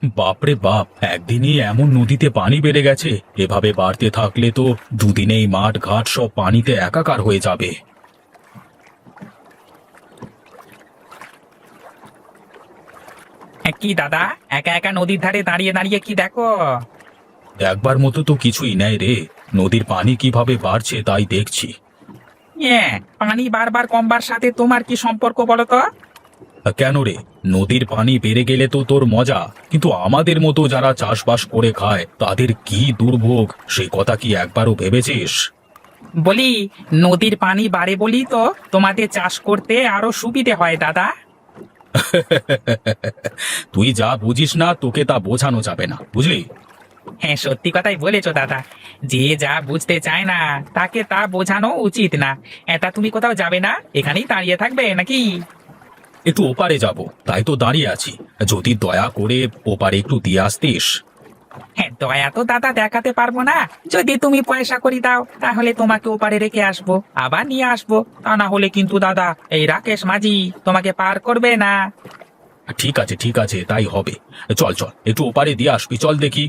বাপরে বাপ, একদিনই এমন নদীতে পানি বেড়ে গেছে! এভাবে বাড়তে থাকলে তো দুদিনেই মাঠ ঘাট সব পানিতে একাকার হয়ে যাবে। কি দাদা, একা একা নদীর ধারে দাঁড়িয়ে দাঁড়িয়ে কি দেখো? একবার মতো তো কিছুই নেই রে। নদীর পানি কিভাবে বাড়ছে তাই দেখছি। পানি বারবার কমবার সাথে তোমার কি সম্পর্ক বলো তো? কেন রে? নদীর পানি বেড়ে গেলে তো তোর মজা, কিন্তু আমাদের মতো যারা চাষবাস করে খায় তাদের কি দুর্ভোগ, সেই কথা কি একবারও ভেবেছিস? বলি, নদীর পানি বাড়ে বলি তো তোমাদের চাষ করতে আরো সুবিধে হয় দাদা। তুই যা বুঝিস না তোকে তা বোঝানো যাবে না, বুঝলি? হ্যাঁ, সত্যি কথাই বলেছো দাদা। যে যা বুঝতে চায় না তাকে তা বোঝানো উচিত না। এটা তুমি কোথাও যাবে না, এখানেই দাঁড়িয়ে থাকবে নাকি? একটু ওপারে যাব, তাই তো দাঁড়িয়ে আছি। যদি দয়া করে ওপারে একটু দিয়ে আসতিস। হ্যাঁ, দয়া তো দাদা দেখাতে পারবো না। যদি তুমি পয়সা করি দাও তাহলে তোমাকে ওপারে রেখে আসবো, আবার নিয়ে আসবো। তা না হলে কিন্তু দাদা, এই রাকেশ মাঝি তোমাকে পার করবে না। ঠিক আছে ঠিক আছে, তাই হবে। চল চল, একটু ওপারে দিয়ে আসবি, চল দেখি।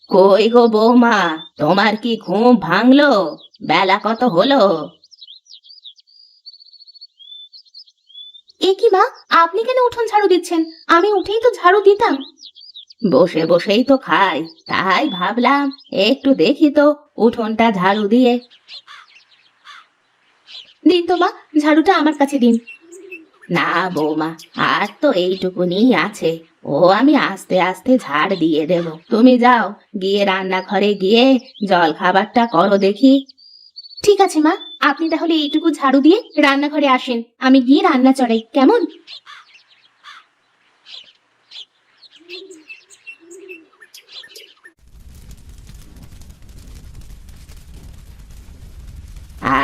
কই গো বৌমা, তোমার কি ঘুম ভাঙলো? বেলা কত হলো? এ কি মা, আপনি কেন উঠোন ঝাড়ু দিচ্ছেন? আমি উঠেই তো ঝাড়ু দিতাম। বসে বসেই তো খাই, তাই ভাবলাম একটু দেখি তো উঠোনটা ঝাড়ু দিয়ে। দিন তো মা, ঝাড়ুটা আমার কাছে দিন। না বৌমা, আর তো এইটুকুনি আছে, ও আমি আস্তে আস্তে ঝাড় দিয়ে দেব। তুমি যাও, গিয়ে রান্নাঘরে গিয়ে জল খাবারটা করো দেখি। ঠিক আছে মা, আপনি তাহলে এইটুকু ঝাড়ু দিয়ে রান্নাঘরে আসেন, আমি গিয়ে রান্না চড়াই, কেমন?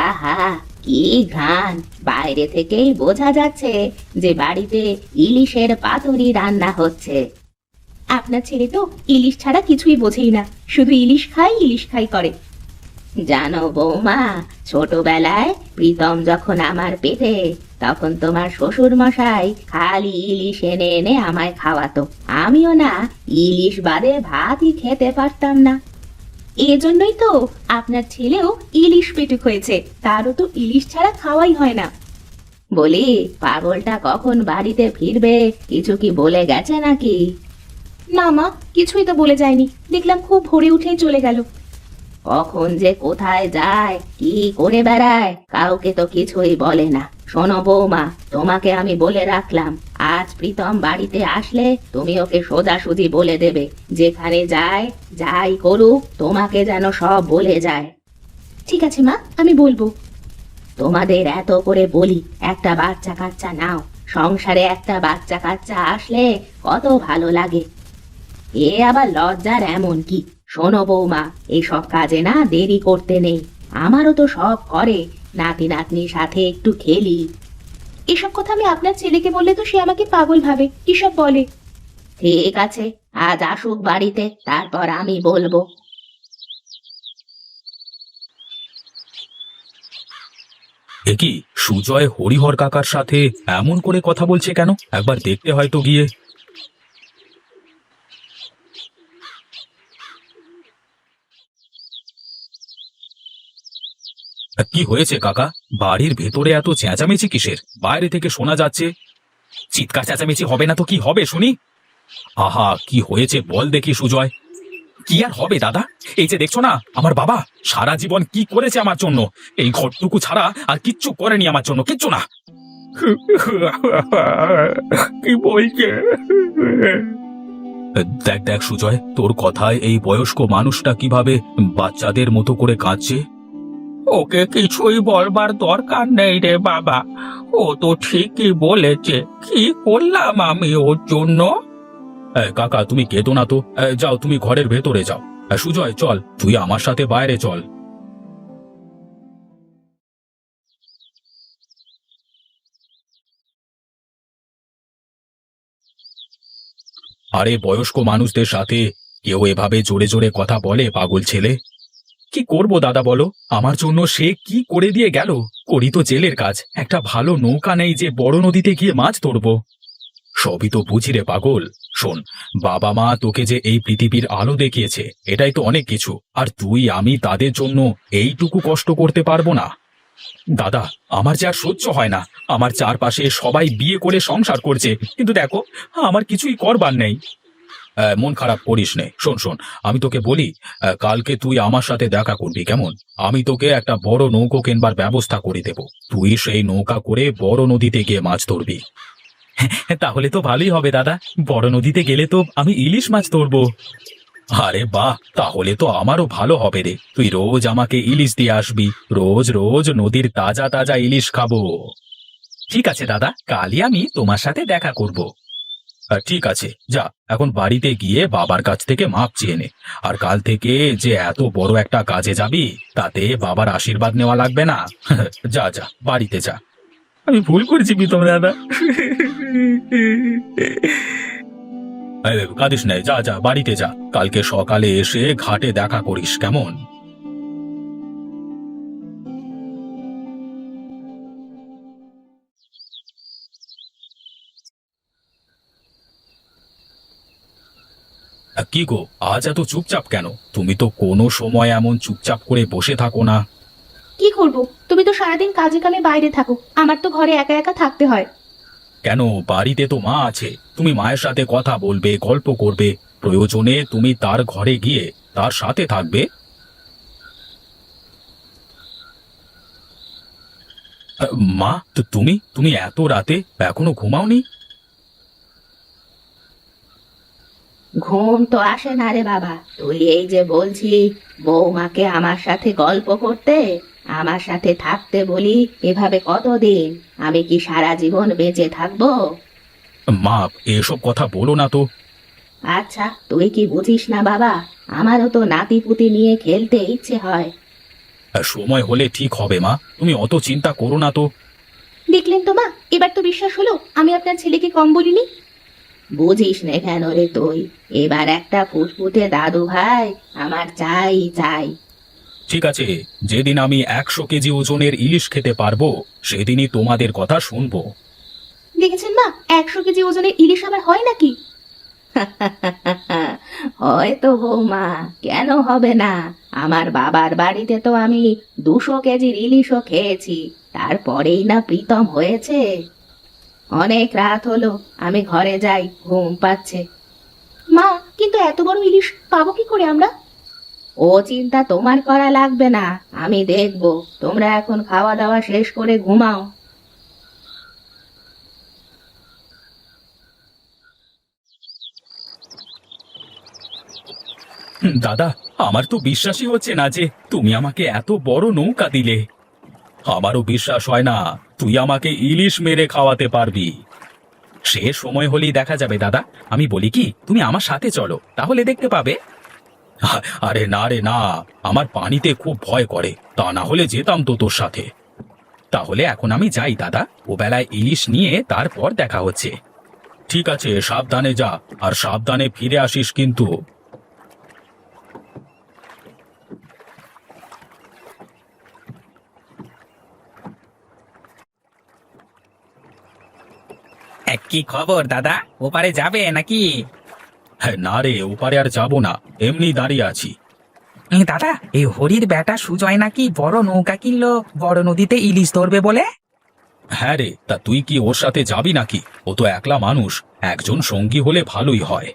আহা, কি ঘ্রাণ! বাইরে থেকেই বোঝা যাচ্ছে যে বাড়িতে ইলিশের পাতুরি রান্না হচ্ছে। আপনার ছেলে তো ইলিশ ছাড়া কিছুই বোঝেই না, শুধু ইলিশ খাই করে। জানো বৌমা, ছোটবেলায় প্রীতম যখন আমার পেটে, তখন তোমার শ্বশুর মশাই খালি ইলিশ এনে এনে আমায় খাওয়াতো। আমিও না ইলিশ বাদে ভাতই খেতে পারতাম না। এজন্যই তো আপনার ছেলেও ইলিশ পেটুক হয়েছে, তারও তো ইলিশ ছাড়া খাওয়াই হয় না। বলি, পাগলটা কখন বাড়িতে ফিরবে, কিছু কি বলে গেছে নাকি? না মা, কিছুই তো বলে যায়নি, দেখলাম খুব ভোরে উঠেই চলে গেল। কখন যে কোথায় যায়, কি করে বেড়ায়, কাউকে তো কিছুই বলে না। শোনো বৌমা, তোমাকে আমি বলে রাখলাম, আজ প্রীতম বাড়িতে আসলে তুমি ওকে সোজাসুজি বলে দেবে, যেখানে যায় যাই করুক তোমাকে যেন সব বলে যায়। ঠিক আছে মা, আমি বলবো। তোমাদের এত করে বলি একটা বাচ্চা কাচ্চা নাও, সংসারে একটা বাচ্চা কাচ্চা আসলে কত ভালো লাগে। এ আবার লজ্জার এমন কি? শোনো বৌমা, এসব কাজে না দেরি করতে নেই। আমারও তো শখ করে নাতি নাতনির সাথে একটু খেলি। এসব কথা আমি আপনার ছেলেকে বললে তো সে আমাকে পাগল ভাবে, কিসব বলে। ঠিক আছে, আজ আসুক বাড়িতে, তারপর আমি বলবো। এ কি, সুজয় হরিহর কাকার সাথে এমন করে কথা বলছে কেন? একবার দেখতে হয়তো গিয়ে। কি হয়েছে কাকা? বাড়ির ভেতরে এত চেঁচামেচি কিসের? বাইরে থেকে শোনা যাচ্ছে। চিৎকার চেঁচামেচি হবে না তো কি হবে শুনি? আহা, কি হয়েছে বল দেখি সুজয়। কি আর হবে দাদা, এই যে দেখছো না, আমার বাবা সারা জীবন কি করেছে আমার জন্য। এই ঘরটুকু ছাড়া আর কিচ্ছু করেনি আমার জন্য, কিচ্ছু না। কি বলছে? দেখ দেখ সুজয়, তোর কথায় এই বয়স্ক মানুষটা কিভাবে বাচ্চাদের মতো করে কাঁদছে। ওকে কিছুই বলবার দরকার নেই রে বাবা, ও তো ঠিকই বলেছে। কি করলাম আমি ওর জন্য? কাকা তুমি কেঁদো না তো। যাও তুমি ঘরের ভেতরে যাও। সুজয় চল, তুই আমার সাথে বাইরে চল। আরে বয়স্ক মানুষদের সাথে কেউ এভাবে জোরে জোরে কথা বলে, পাগল ছেলে? কি করব দাদা বলো, আমার জন্য সে কি করে দিয়ে গেল। করি তো জেলের কাজ, একটা ভালো নৌকা নেই যে বড় নদীতে গিয়ে মাছ ধরবো। সবই তো বুঝি রে পাগল। শোন, বাবা মা তোকে যে এই পৃথিবীর আলো দেখিয়েছে, এটাই তো অনেক কিছু। আর তুই আমি তাদের জন্য এইটুকু কষ্ট করতে পারবো না? দাদা, আমার যে আর সহ্য হয় না। আমার চারপাশে সবাই বিয়ে করে সংসার করছে, কিন্তু দেখো আমার কিছুই করবার নেই। মন খারাপ করিস নে। শোন শোন, আমি তোকে বলি, কালকে তুই আমার সাথে দেখা করবি, কেমন? আমি তোকে একটা বড় নৌকো কেনবার ব্যবস্থা করে দেব। তুই সেই নৌকা করে বড় নদীতে গিয়ে মাছ ধরবি। তাহলে তো ভালোই হবে দাদা, বড় নদীতে গেলে তো আমি ইলিশ মাছ ধরবো। আরে বাহ, তাহলে তো আমারও ভালো হবে রে। তুই রোজ আমাকে ইলিশ দিয়ে আসবি, রোজ রোজ নদীর তাজা তাজা ইলিশ খাবো। ঠিক আছে দাদা, কালই আমি তোমার সাথে দেখা করব। ঠিক আছে, যা এখন বাড়িতে গিয়ে বাবার কাছ থেকে মাপ চেয়ে নে। আর কাল থেকে যে এত বড় একটা কাজে যাবি, তাতে বাবার আশীর্বাদ নেওয়া লাগবে না। যা যা, বাড়িতে যা। আমি ভুল করেছি প্রীতম দাদা। কাঁদিস নাই, যা যা, বাড়িতে যা। কালকে সকালে এসে ঘাটে দেখা করিস, কেমন? কি গো, আজ এত চুপচাপ কেন? তুমি তো কোনো সময় এমন চুপচাপ করে বসে থাকো না। কি করব? তুমি তো সারাদিন কাজে কামে বাইরে থাকো, আমার তো ঘরে একা একা থাকতে হয়। কেন, বাড়িতে তো মা আছে। তুমি মায়ের সাথে কথা বলবে, গল্প করবে। প্রয়োজনে তুমি তার ঘরে গিয়ে তার সাথে থাকবে। মা, তো তুমি তুমি এত রাতে এখনো ঘুমাওনি? ঘুম তো আসে না রে বাবা। তুই এই যে বলছি বৌমাকে আমার সাথে গল্প করতে, আমার সাথে থাকতে বলি, এভাবে কতদিন? আমি কি সারা জীবন বেঁচে থাকবো? মা, এসব কথা বলো না তো। আচ্ছা, তুই কি বুঝিস না বাবা? আমারও তো নাতি পুতি নিয়ে খেলতে ইচ্ছে হয়। সময় হলে ঠিক হবে মা, তুমি অত চিন্তা করো না তো। দেখলেন তো মা, এবার তো বিশ্বাস হলো আমি আপনার ছেলেকে কম বলিনি। বুঝিস নে কেন রে তুই? এবার একটা ফুটফুটে দাদু ভাই আমার চাই চাই। ঠিক আছে, যেদিন আমি 100 কেজি ওজনের ইলিশ খেতে পারবো, সেদিনই তোমাদের কথা শুনবো। দেখেছেন মা, 100 কেজি ওজনের ইলিশ আবার হয় নাকি? হয়তো বৌমা, কেন হবে না? আমার বাবার বাড়িতে তো আমি 200 কেজির ইলিশও খেয়েছি, তারপরেই না প্রীতম হয়েছে। অনেক রাত হলো, আমি ঘরে যাই, ঘুম পাচ্ছে। মা, কিন্তু এত বড় ইলিশ পাবো কি করে আমরা? ও চিন্তা তোমার করা লাগবে না, আমি দেখবো। তোমরা এখন খাওয়া দাওয়া শেষ করে ঘুমাও। দাদা, আমার তো বিশ্বাসই হচ্ছে না যে তুমি আমাকে এত বড় নৌকা দিলে। আমারও বিশ্বাস হয় না তুই আমাকে ইলিশ মেরে খাওয়াতে পারবি। সে সময় হলেই দেখা যাবে দাদা। আমি বলি কি, তুমি আমার সাথে চলো, তাহলে দেখতে পাবে। আরে না রে না, আমার পানিতে খুব ভয় করে, তা না হলে যেতাম তো তোর সাথে। তাহলে এখন আমি যাই দাদা, ও বেলায় ইলিশ নিয়ে তারপর দেখা হচ্ছে। ঠিক আছে, সাবধানে যা, আর সাবধানে ফিরে আসিস কিন্তু। কি খবর দাদা, ওপারে যাবে নাকি? হ্যাঁ, না রে, ওপারে আর যাবো না, এমনি দাঁড়িয়ে আছি। দাদা, এই হরির বেটা সুজয় নাকি বড় নৌকা কিনলো বড় নদীতে ইলিশ ধরবে বলে। হ্যাঁ রে, তা তুই কি ওর সাথে যাবি নাকি? ও তো একলা মানুষ, একজন সঙ্গী হলে ভালোই হয়।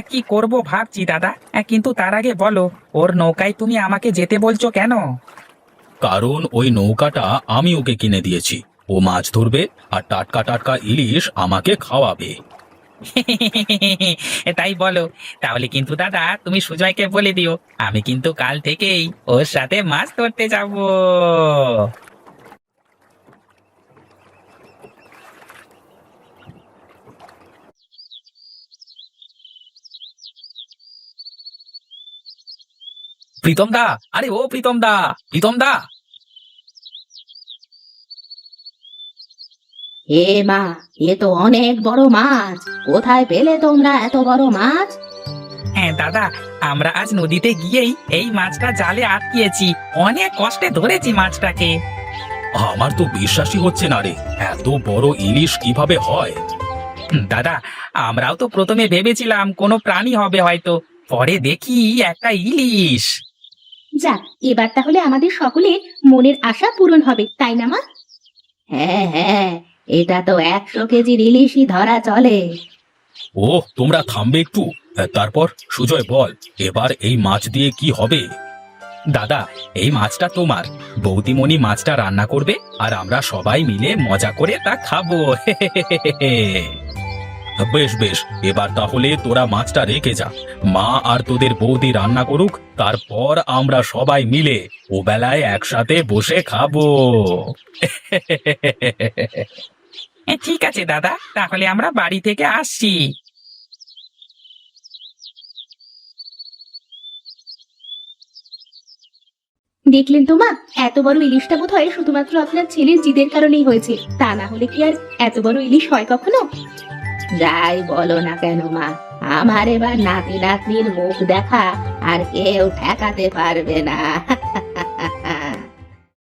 কি করব ভাবছি দাদা, কিন্তু তার আগে বলো, ওর নৌকায় তুমি আমাকে যেতে বলছো কেন? কারণ ওই নৌকাটা আমি ওকে কিনে দিয়েছি। ও মাছ ধরবে আর টাটকা টাটকা ইলিশ আমাকে খাওয়াবে। তাই বলো? তাহলে কিন্তু দাদা তুমি সুজয়কে বলে দিও, আমি কিন্তু কাল থেকেই ওর সাথে মাছ ধরতে যাব। প্রীতম দা, আরে ও প্রীতম দা, প্রীতম দা। হে মা, এ তো অনেক বড় মাছ। কোথায় পেলে তোমরা এত বড় মাছ? দাদা, আমরা আজ নদীতে গিয়েই এই মাছটা জালে আটকিয়েছি। অনেক কষ্টে ধরেছি মাছটাকে। আমার তো বিশ্বাসই হচ্ছে না রে, এত বড় ইলিশ কিভাবে হয়? দাদা, আমরাও তো প্রথমে ভেবেছিলাম কোনো প্রাণী হবে হয়তো, পরে দেখি একটা ইলিশ। যাক, এবার তাহলে আমাদের সকলের মনের আশা পূরণ হবে, তাই না মা? হ্যাঁ হ্যাঁ, এটা তো 100 কেজির ইলিশই ধরা চলে। ও, তোমরা থামবে একটু। তারপর সুজয় বল, এবার এই মাছ দিয়ে কি হবে? দাদা, এই মাছটা তোমার। বৌদিমণি মাছটা রান্না করবে আর আমরা সবাই মিলে মজা করে তা খাবো। বেশ বেশ, এবার তাহলে তোরা মাছটা রেখে যা, মা আর তোদের বৌদি রান্না করুক, তারপর আমরা সবাই মিলে ও বেলায় একসাথে বসে খাবো। ঠিক আছে দাদা, তাহলে আমরা বাড়ি থেকে আসছি। দেখলেন তো মা, এত বড় ইলিশটা বোধহয় শুধুমাত্র আপনার ছেলের জিদের কারণেই হয়েছে, তা না হলে কি আর এত বড় ইলিশ হয় কখনো? যাই বলো না কেন মা, আমার এবার নাতি নাতনির মুখ দেখা আর কেউ ঠেকাতে পারবে না।